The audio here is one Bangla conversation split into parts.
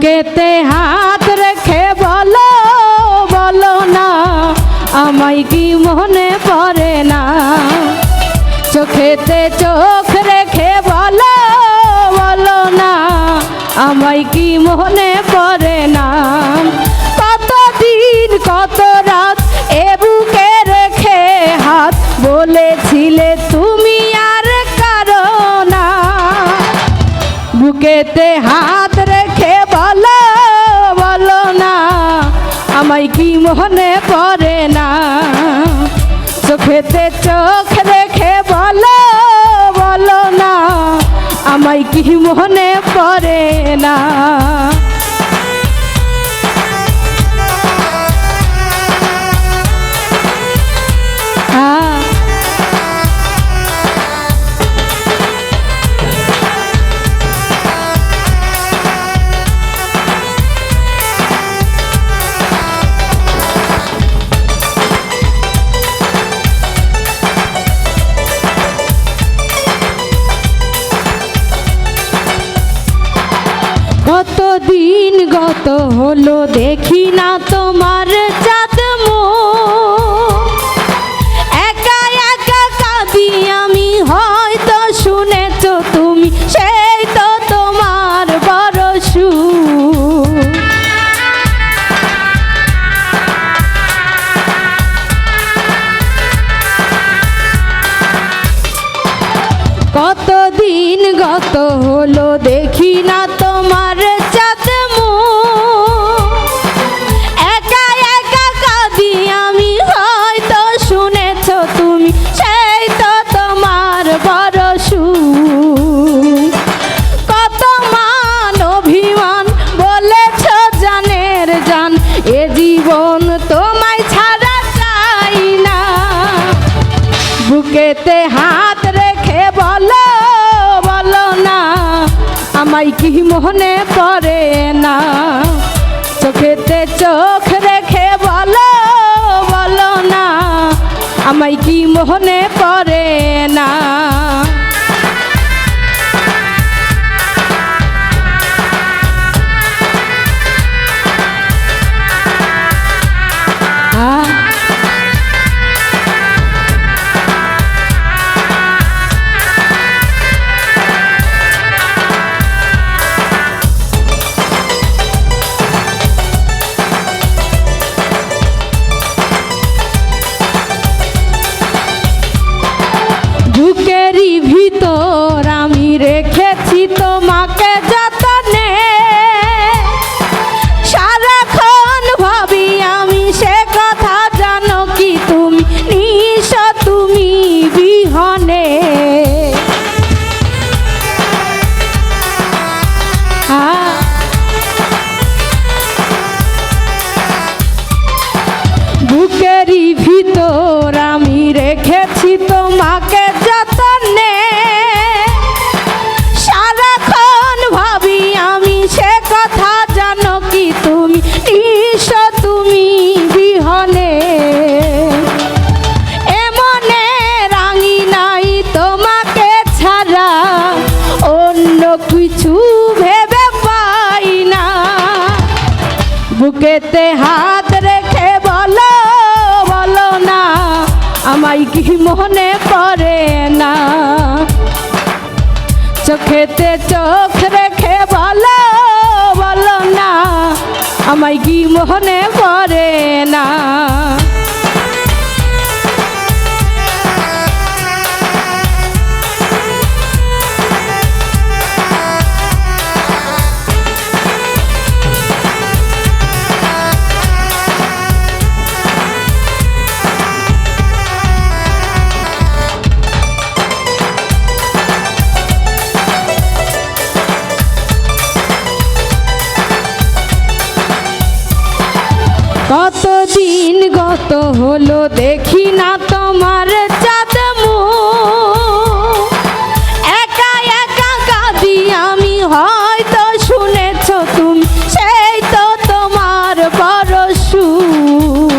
বুকেতে হাত রেখে বলো বলো না আমায় কি মনে পড়ে না, চোখেতে চোখ রেখে বলো বলো না আমায় কি মনে পড়ে না। কতদিন কত রাত এ বুকে রেখে হাত বলেছিলে তুমি আর কারো না, বুকেতে হাত রেখে বলো বলো না আমায় কি মনে পড়ে না, চোখেতে চোখ রেখে বলো বলো না আমায় কি মনে পড়ে না। কতদিন গত হলো দেখি না তোমার চাঁদ মুখ, একা একা কাঁদি আমি হয়তো শুনেছ তুমি সেই তো তোমার বড় সুখ। কতদিন গত হলো দেখি না তোমার চাঁদ মুখ, একা একা কাঁদি আমি হয়তো শুনেছ তুমি সেই তো তোমার বড় সুখ। কত মান অভিমান বলেছ জানের জান এ জীবন তোমায় ছাড়া চাই না, বুকেতে হাত রেখে বলো বলো না আমায় কি মনে পড়ে না, চোখেতে চোখ রেখে বলো বলো না আমায় কি মনে পড়ে না। বুকেরই ভিতর আমি রেখেছি তোমাকে যতনে, সারাক্ষণ ভাবি আমি সে কথা জানো কি তুমি নিশ তুমি বিহনে। বুকেরই ভিতর আমি রেখেছি তোমাকে যতনে, সারাক্ষণ ভাবি আমি সে কথা জানো কি তুমি নিশ তুমি বিহনে। এমনে রাঙি নাই তোমাকে ছাড়া অন্য কিছু ভেবে পাই না, বুকেতে হাত রেখে বলো বলো না আমায় কি মনে পড়ে না, চোখেতে চোখ রেখে বলো বলো না আমায় কি মনে পড়ে না। কতদিন গত হলো দেখি না তোমার চাঁদ মুখ, একা একা কাঁদি আমি হয়তো শুনেছ তুমি সেই তো তোমার বড় সুখ।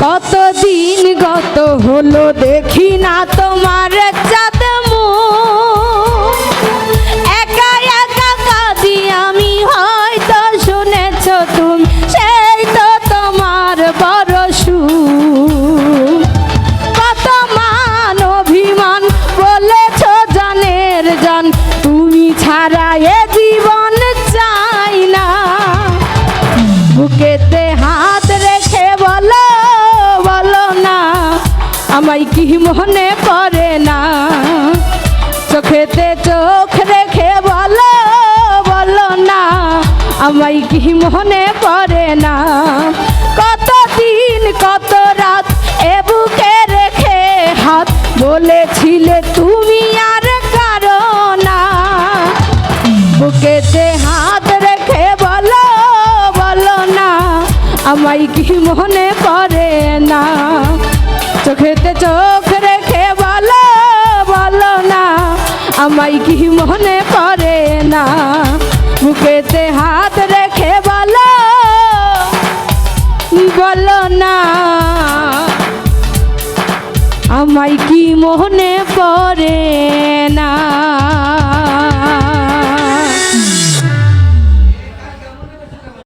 কতদিন গত হলো দেখি না তোমার চাঁদ মুখ। একা একা কাঁদি আমি, হয়তো শুনেছ তুমি, সেই তো তোমার বড় সুখ। কত মান অভিমান বলেছ জানের জান, তুমি ছাড়া এ জীবন চাই না। বুকেতে হাত রেখে বলো বলো না, আমায় কি মনে পড়ে না। চোখেতে চোখ রেখে বলো বলো না, আমায় কি মনে পড়ে না। কতদিন কত রাত এ বুকে রেখে হাত, বলেছিলে তুমি আর কারো না। বুকেতে হাত রেখে বলো বলো না, আমায় কি মনে পড়ে না। চোখেতে চোখ রেখে বলো বলো না, আমায় কি মনে পড়ে না। বুকেতে হাত রেখে বলো বলো না, আমায় কি মনে